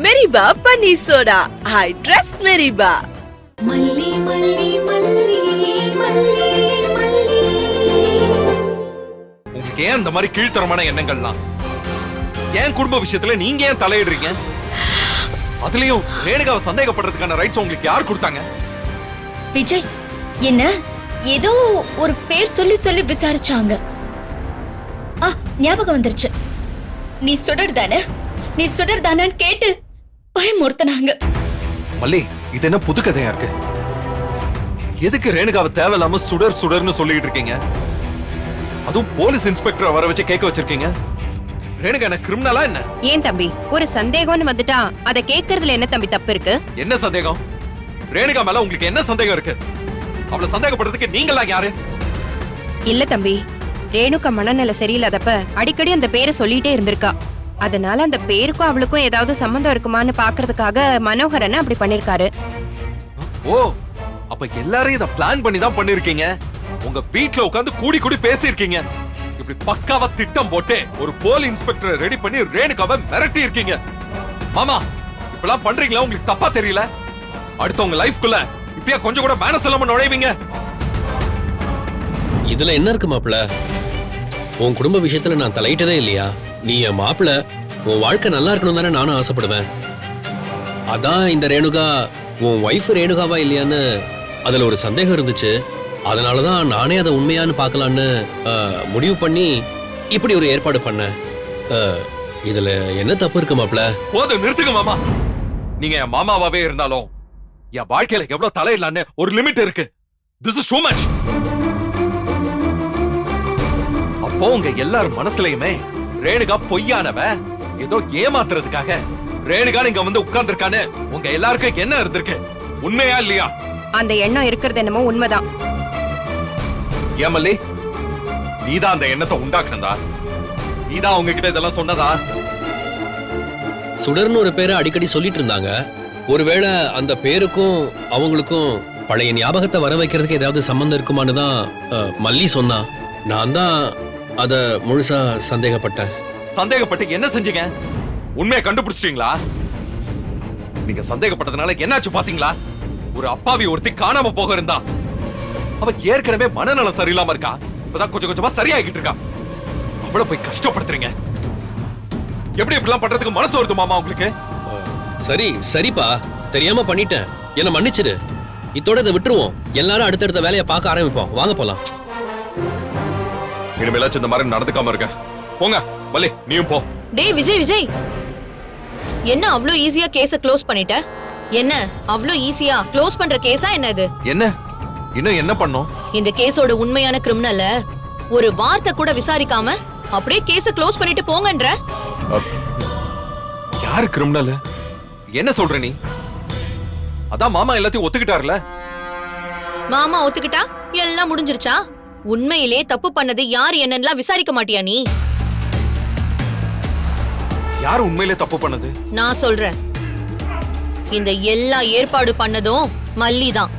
மெரிபா paneer soda. I trust மெரிபா. மல்லி மல்லி மல்லி மல்லி மல்லி. உங்களுக்கு ஏன் இந்த மாதிரி கீழ்த்தரமான எண்ணங்கள்லாம்? ஏன் குடும்ப விஷயத்துல நீங்க ஏன் தலையிடுறீங்க? அதுலயும் ரேணுகாவை சந்தேகப்படுறதுக்கான ரைட்ஸ் உங்களுக்கு யார் கொடுத்தாங்க? விஜய், என்ன ஏதோ ஒரு பேர் சொல்லி சொல்லி விசாரிச்சாங்க. ஞாபகம் வந்துருச்சு. நீ சுடர் தானே, நீ சுடர் தானு கேட்டு பயமுறுத்தினாங்க. மல்லி, இது என்ன புது கதையா இருக்கு? எதுக்கு ரேணுகாவை தேவையில்லாம சுடர் சுடர்னு சொல்லிட்டு இருக்கீங்க? அதுவும் போலீஸ் இன்ஸ்பெக்டர் வர வச்சு கேட்க வச்சிருக்கீங்க. ரேணுகா என்ன கிரிமினலா என்ன? ஏன் தம்பி, ஒரு சந்தேகம்னு வந்துட்டா அதை கேட்கறதுல என்ன தம்பி தப்பு இருக்கு? என்ன சந்தேகம்? ரேணுகா மேல உங்களுக்கு என்ன சந்தேகம் இருக்கு? அவளை சந்தேகப்படுறதுக்கு நீங்களாம் யாரு? இல்ல தம்பி, ரேணுகா மனநிலை சரியில்லாதப்ப அடிக்கடி அந்த பேரை சொல்லிட்டே இருந்திருக்கா. அதனால அந்த பேருக்கும் அவளுக்கும் ஏதாவது சம்பந்தம் இருக்குமான்னு பாக்குறதுக்காக மனோகரன் அப்படி பண்ணிருக்காரு. ஓ, அப்ப எல்லாரும் இத பிளான் பண்ணி தான் பண்ணிருக்கீங்க. உங்க வீட்ல உட்கார்ந்து கூடி கூடி பேசியிருக்கீங்க. இப்படி பக்காவா திட்டம் போட்டு ஒரு போலீஸ் இன்ஸ்பெக்டர் ரெடி பண்ணி ரேணுகாவை மிரட்டி இருக்கீங்க. மாமா, இப்பெல்லாம் பண்றீங்களா? உங்களுக்கு தப்பா தெரியல? அடுத்தவங்க லைஃப்குள்ள இப்பயா கொஞ்சம் கூட மேனஸ் இல்லாம நுழைவீங்க? இதுல என்ன இருக்கு மாப்பிள? உன் குடும்ப விஷயத்துல நான் தலையிட்டதே இல்லையா? நீ என் மாப்பிள, உன் வாழ்க்கை நல்லா இருக்கணும் தானே நானும் ஆசைப்படுவேன். அதான் இந்த ரேணுகா உன் ஒய்ஃப் ரேணுகாவா இல்லையான்னு அதுல ஒரு சந்தேகம் இருந்துச்சு. அதனாலதான் நானே அதை உண்மையான்னு பார்க்கலான்னு முடிவு பண்ணி இப்படி ஒரு ஏற்பாடு பண்ணேன். இதுல என்ன தப்பு இருக்கு மாப்பிள? போதும், நிறுத்துங்க மாமா. நீங்க என் மாமாவாவே இருந்தாலும் என் வாழ்க்கையில எவ்வளவு தலையிடலான்னு ஒரு லிமிட் இருக்கு. This is too much. அப்போ உங்க எல்லாரும் மனசுலயுமே ரேணுகா பொய்யானவ, ஏதோ ஏமாத்துறதுக்காக ரேணுகா நீங்க வந்து உட்கார்ந்துருக்கான்னு உங்க எல்லாருக்கும் என்ன இருந்திருக்கு? உண்மையா இல்லையா? அந்த எண்ணம் இருக்கிறது என்னமோ உண்மைதான். ஏமல்லி, நீதான் அந்த எண்ணத்தை உண்டாக்குனதா? நீதான் அவங்க கிட்ட இதெல்லாம் சொன்னதா? சுடர்னு ஒரு பேரை அடிக்கடி சொல்லிட்டு இருந்தாங்க. ஒருவேளை அந்த பேருக்கும் அவங்களுக்கும் பழைய ஞாபகத்தை வர வைக்கிறதுக்கு ஏதாவது சம்பந்தம் இருக்குமான்னு தான் மல்லி சொன்னா. நான் தான் அத முழுசா சந்தேகப்பட்டேன். சந்தேகப்பட்டு என்ன செஞ்சீங்க? உண்மையை கண்டுபிடிச்சிட்டீங்களா? நீங்க சந்தேகப்பட்டதுனால என்னாச்சு பாத்தீங்களா? ஒரு அப்பாவி ஒருத்தி காணாம போக இருந்தா. அவ ஏற்கனவே மனநலம் சரியில்லாம இருக்கா. இப்பதான் கொஞ்சம் கொஞ்சமா சரியாகிட்டு இருக்கா. அவளை போய் கஷ்டப்படுத்துறீங்க. எப்படி இப்படிலாம் பண்றதுக்கு மனசு வருது மாமா உங்களுக்கு? சரி சரிப்பா, தெரியாம பண்ணிட்டேன், என்ன மன்னிச்சிடு. இதோட இதை விட்டுருவோம். எல்லாரும் அடுத்தடுத்த வேலையை பார்க்க ஆரம்பிப்போம். வாங்க போலாம். இனிமேலாச்சும் இந்த மாதிரி நடந்துக்காம இருக்க. போங்க மல்லி, நீயும் போ. டேய் விஜய், விஜய், என்ன அவ்ளோ ஈஸியா கேஸ க்ளோஸ் பண்ணிட்ட? என்ன அவ்ளோ ஈஸியா க்ளோஸ் பண்ற கேஸா என்ன இது? என்ன இன்னும் என்ன பண்ணோம்? இந்த கேஸோட உண்மையான கிரிமினல்ல ஒரு வார்த்தை கூட விசாரிக்காம அப்படியே கேஸ க்ளோஸ் பண்ணிட்டு போங்கன்ற. யாரு கிரிமினல்? என்ன சொல்ற நீ? அதான் மாமா எல்லாத்தையும் ஒத்துக்கிட்டாருல. மாமா ஒத்துக்கிட்டா எல்லாம் முடிஞ்சிருச்சா? உண்மையிலே தப்பு பண்ணது யார் என்னன்னு விசாரிக்க மாட்டியா நீ? யாரு உண்மையிலே தப்பு பண்ணது? நான் சொல்றேன். இந்த எல்லா ஏற்பாடு பண்ணதும் மல்லி தான்.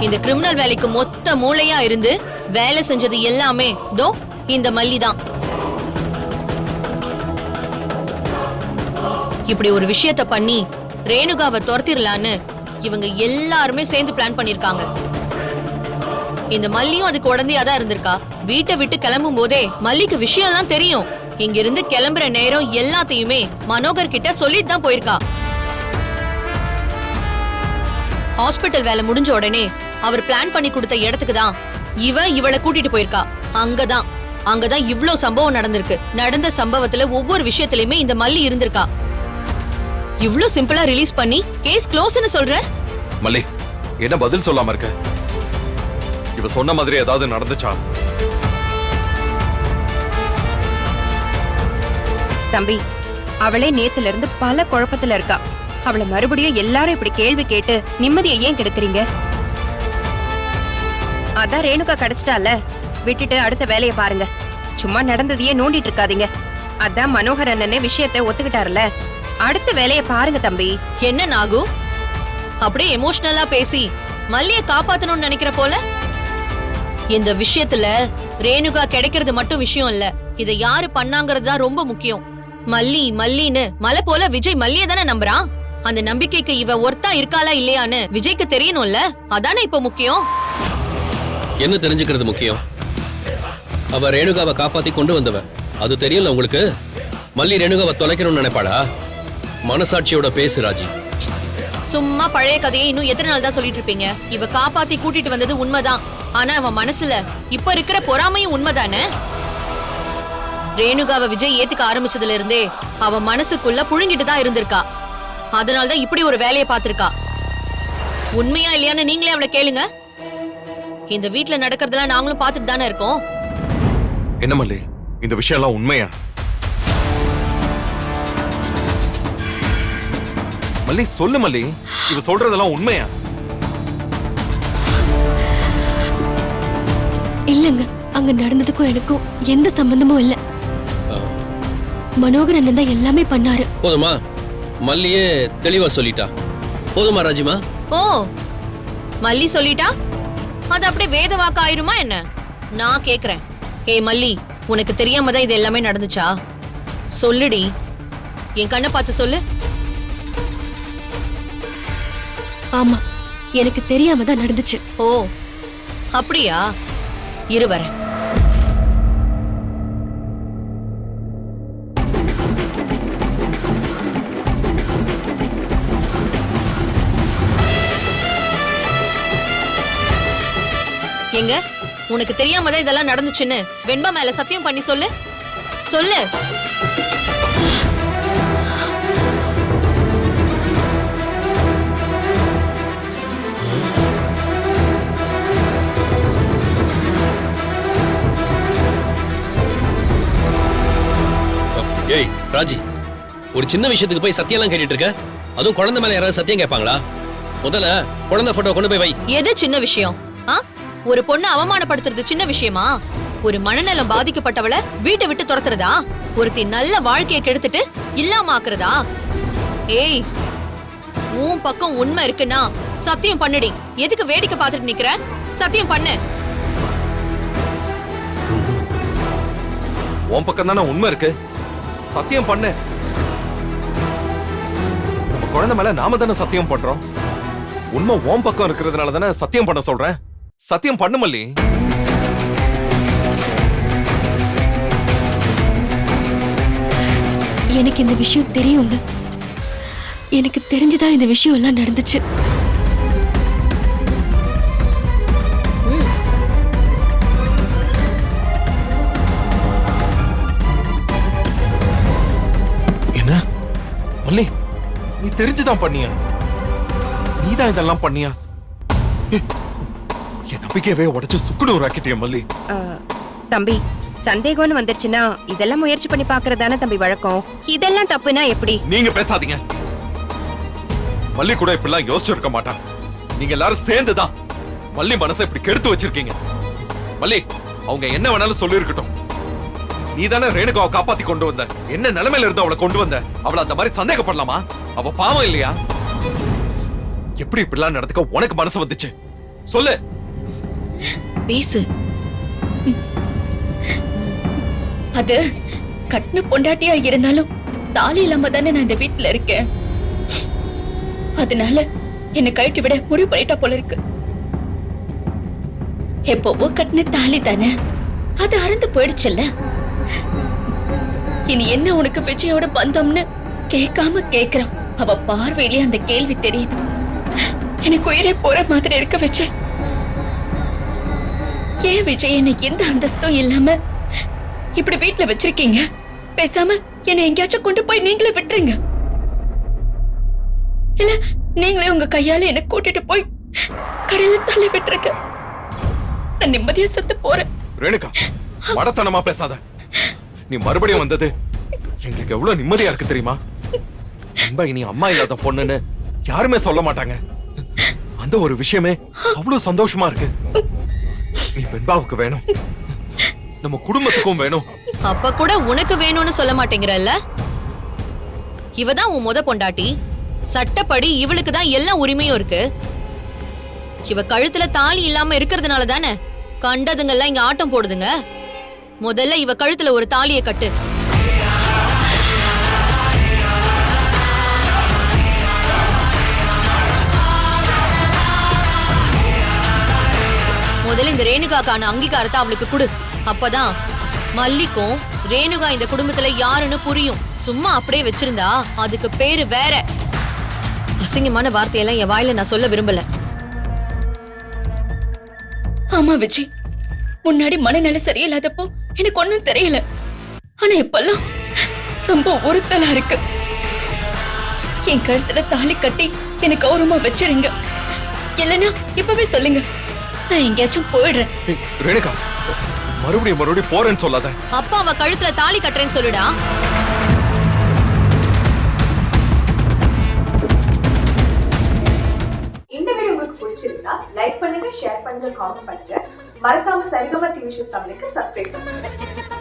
இந்த கிரிமினல் வேலைக்கு மொத்த மூளையா இருந்து வேலை செஞ்சது எல்லாமே தோ இந்த மல்லி தான். இப்படி ஒரு விஷயத்த பண்ணி ரேணுகாவை துரத்திரலான்னு இவங்க எல்லாருமே சேர்ந்து பிளான் பண்ணிருக்காங்க. இந்த மல்லியும் அதுக்கு உடந்தையாதான் இருந்திருக்கா. வீட்டை விட்டு கிளம்பும் போதே மல்லிக்கு விஷயம் எல்லாம் தெரியும். இங்க இருந்து கிளம்புற நேரம் எல்லாத்தையுமே மனோகர் கிட்ட சொல்லிட்டு தான் போயிருக்கா. ஹாஸ்பிட்டல் வேலை முடிஞ்ச உடனே அவர் பிளான் பண்ணி கொடுத்த இடத்துக்கு தான் இவளை கூட்டிட்டு போயிருக்கா. அங்கதான் இவ்ளோ சம்பவம் நடந்திருக்கு. நடந்த சம்பவத்துல ஒவ்வொரு விஷயத்திலயுமே இந்த மல்லி இருந்திருக்கா. இவ்ளோ சிம்பிளா ரிலீஸ் பண்ணி கேஸ் க்ளோஸ்னு சொல்ற? மல்லி, என்ன பதில் சொல்லாம இருக்க? இவ சொன்ன மாதிரி ஏதாவது நடந்துச்சா? தம்பி, அவளே நேத்துல இருந்து பல குழப்பத்துல இருக்கா. அவளை மறுபடியும் எல்லாரும் இப்படி கேள்வி கேட்டு நிம்மதியை ஏன் கெடுக்குறீங்க? அதான் ரேணுகா கிடைச்சிட்டால, விட்டுட்டு அடுத்த வேலையை பாருங்க. சும்மா நடந்ததையே நோண்டிட்டு இருக்காதீங்க. அதான் மனோகர் அண்ணனே விஷயத்தை ஒத்துக்கிட்டாருல, அடுத்த வேலையை பாருங்க தம்பி. என்ன நாகு, அப்படியே எமோஷனலா பேசி மல்லிய காப்பாத்தணும்னு நினைக்கிற போல? இந்த விஷயத்துல ரேணுகா கிடைக்கிறது மட்டும் விஷயம் இல்ல, இத யாரு பண்ணாங்கிறது தான் ரொம்ப முக்கியம். மல்லி மல்லின்னு மலை போல விஜய் மல்லிய தானே நம்புறான். அந்த நம்பிக்கைக்கு இவ ஒர்த்தா இருக்காளா இல்லையான்னு விஜய்க்கு தெரியணும்ல, அதானே இப்ப முக்கியம். என்ன தெரிஞ்சுக்கிறது முக்கியம்? அவ ரேணுகாவை காப்பாத்தி கொண்டு வந்தவ, அது தெரியல உங்களுக்கு? மல்லி ரேணுகாவை தொலைக்கணும்னு நினைப்பாளா? மனசாட்சியோட பேசு ராஜி. சும்மா பழைய கதையை இன்னும் எத்தனை நாள் தான் சொல்லிட்டு இருப்பீங்க? இவ காப்பாத்தி கூட்டிட்டு வந்தது உண்மைதான். ஆனா அவன் மனசுல இப்ப இருக்கிற பொறாமையும் உண்மைதானே. ரேணுகாவை விஜய் ஏத்துக்க ஆரம்பிச்சதுல இருந்தே அவ மனசுக்குள்ள புழுங்கிட்டு தான் இருந்திருக்கா. அதனாலதான் இப்படி ஒரு வேலையை பார்த்திருக்கா. உண்மையா இல்லையான்னு நீங்களே அவளை கேளுங்க. இந்த வீட்ல நடக்கிறதெல்லாம் நாங்களும் பார்த்துட்டு தானே இருக்கோம். என்ன மல்லி, இந்த விஷயம் எல்லாம் உண்மையா? மல்லி சொல்லு மல்லி, இவ சொல்றதெல்லாம் உண்மையா? இல்லங்க, அங்க நடந்ததுக்கும் எனக்கும் எந்த சம்பந்தமும் இல்ல. மனோகர் அண்ணன் தான் எல்லாமே பண்ணாரு. போதுமா? மல்லியே தெளிவா சொல்லிட்டா. போதுமா ராஜிமா? ஓ, மல்லி சொல்லிட்டா அது அப்படியே வேத வாக்கு ஆயிருமா என்ன? நான் கேக்குறேன். ஏய் மல்லி, உனக்கு தெரியாம தான் இது எல்லாமே நடந்துச்சா? சொல்லுடி, என் கண்ணை பார்த்து சொல்லு. ஆமா, எனக்கு தெரியாம தான் நடந்துச்சு. ஓ அப்படியா? இரு வரேன். எங்க உனக்கு தெரியாம தான் இதெல்லாம் நடந்துச்சுன்னு வெண்பா மேல சத்தியம் பண்ணி சொல்லு. சொல்லு. ஏய் ராஜி, ஒரு சின்ன விஷயத்துக்கு போய் சத்தியம்லாம் கேட்டுட்டு இருக்க? அதுவும் குழந்தை மேல யாராவது சத்தியம் கேட்பாங்களா? முதல்ல குழந்தை போட்டோ கொண்டு போய் வை. எது சின்ன விஷயம்? ஒரு பொண்ணு அவமானப்படுத்துறது சின்ன விஷயமா? ஒரு மனநலம் பாதிக்கப்பட்டவளை வீட்டை விட்டு துரத்துறதா? ஒருத்தி நல்ல வாழ்க்கையை கெடுத்துட்டு இல்லாம ஆக்குறதா? ஏய், உன் பக்கம் உண்மை இருக்குன்னா சத்தியம் பண்ணுடி. எதுக்கு வேடிக்கை பார்த்துட்டு நிக்கிற? சத்தியம் பண்ணு. உன் பக்கம் தானே உண்மை இருக்கு, சத்தியம் பண்ணு. நம்ம குழந்தை மேல நாம தானே சத்தியம் பண்றோம். உண்மை உன் பக்கம் இருக்கிறதுனால தானே சத்தியம் பண்ண சொல்றேன். சத்தியம் பண்ணு மல்லி. எனக்கு இந்த விஷயம் தெரியுங்க. எனக்கு தெரிஞ்சுதான் இந்த விஷயம் எல்லாம் நடந்துச்சு. என்ன மல்லி, நீ தெரிஞ்சுதான் பண்ணியா? நீதான் இதெல்லாம் பண்ணியா? என் நம்பிக்கையவே உடைச்சு சுக்குனூர் ஆக்கிட்டிய மல்லி. தம்பி, சந்தேகம்னு வந்துருச்சுன்னா இதெல்லாம் முயற்சி பண்ணி பாக்குறதானே தம்பி வழக்கம். இதெல்லாம் தப்புனா எப்படி? நீங்க பேசாதீங்க. மல்லி கூட இப்படிலாம் யோசிச்சிருக்க மாட்டா. நீங்க எல்லாரும் சேர்ந்துதான் மல்லி மனசை இப்படி கெடுத்து வச்சிருக்கீங்க. மல்லி, அவங்க என்ன வேணாலும் சொல்லி இருக்கட்டும். நீ தானே ரேணுகாவை காப்பாத்தி கொண்டு வந்த. என்ன நிலைமையில இருந்து அவளை கொண்டு வந்த? அவளை அந்த மாதிரி சந்தேகப்படலாமா? அவ பாவம் இல்லையா? எப்படி இப்படிலாம் நடந்துக்க உனக்கு மனசு வந்துச்சு? சொல்லு. பேசு. அது கட்டின பொண்டாட்டியா இருந்தாலும் தாலி இல்லாம தானே நான் இந்த வீட்டுல இருக்கேன். அதனால என்னை கழட்டி விட முடிவு பண்ணிட்டா போல இருக்கு. எப்பவோ கட்டின தாலி தானே, அது அறந்து போயிடுச்சுல்ல. இனி என்ன உனக்கு விஜயோட பந்தம்னு கேட்காம கேக்குறான். அவ பார்வையிலே அந்த கேள்வி தெரியுது. எனக்கு உயிரே போற மாதிரி இருக்க வச்ச. ஏன் விஜய் என்னை எந்த அந்தஸ்தும் இல்லாம இப்படி வீட்டுல வச்சிருக்கீங்க? பேசாம என்னை எங்கேயாச்சும் கொண்டு போய் நீங்களே விட்டுருங்க. இல்ல நீங்களே உங்க கையால என்ன கூட்டிட்டு போய் கடையில தள்ளி விட்டுருங்க. நான் நிம்மதியா செத்து போறேன். ரேணுகா, மடத்தனமா பேசாத. நீ மறுபடியும் வந்தது எங்களுக்கு எவ்வளவு நிம்மதியா இருக்கு தெரியுமா? அன்பா இனி அம்மா இல்லாத பொண்ணுன்னு யாருமே சொல்ல மாட்டாங்க. அந்த ஒரு விஷயமே அவ்வளவு சந்தோஷமா இருக்கு. நீ வெண்பாவுக்கு வேணும், நம்ம குடும்பத்துக்கும் வேணும். அப்ப கூட உனக்கு வேணும்னு சொல்ல மாட்டேங்கிறல்ல? இவதான் உன் முத பொண்டாட்டி. சட்டப்படி இவளுக்கு தான் எல்லா உரிமையும் இருக்கு. இவ கழுத்துல தாலி இல்லாம இருக்கிறதுனால தானே கண்டதுங்கெல்லாம் இங்க ஆட்டம் போடுதுங்க. முதல்ல இவ கழுத்துல ஒரு தாலியை கட்டு. முதல்ல இந்த ரேணுகாக்கான அங்கீகாரத்தை அவளுக்கு கொடு. அப்பதான் மல்லிக்கும் ரேணுகா இந்த குடும்பத்துல யாருன்னு புரியும். சும்மா அப்படியே வச்சிருந்தா அதுக்கு பேரு வேற. அசிங்கமான வார்த்தையெல்லாம் என் வாயில நான் சொல்ல விரும்பல. ஆமா விஜய், முன்னாடி மனநிலை சரியில்லாதப்போ எனக்கு ஒண்ணும் தெரியல. ஆனா இப்பெல்லாம் ரொம்ப உறுத்தலா இருக்கு. என் கழுத்துல தாலி கட்டி எனக்கு கௌரவமா வச்சிருங்க. இல்லைன்னா இப்பவே சொல்லுங்க, நான் எங்கேயாச்சும் போயிடுறேன். ஏய், ரேணுகா மறுபடியும் போறேன்னு சொல்லாத. அப்பா அவ கழுத்துல தாலி கட்டுறேன்னு சொல்லுடா. இந்த வீடியோ உங்களுக்கு பிடிச்சிருந்தா லைக் பண்ணுங்க, ஷேர் பண்ணுங்க, காமெண்ட் பண்ணுங்க. மறக்காம சரிகமா டிவி ஷோஸ் தமிழுக்கு சப்ஸ்கிரைப் பண்ணுங்க.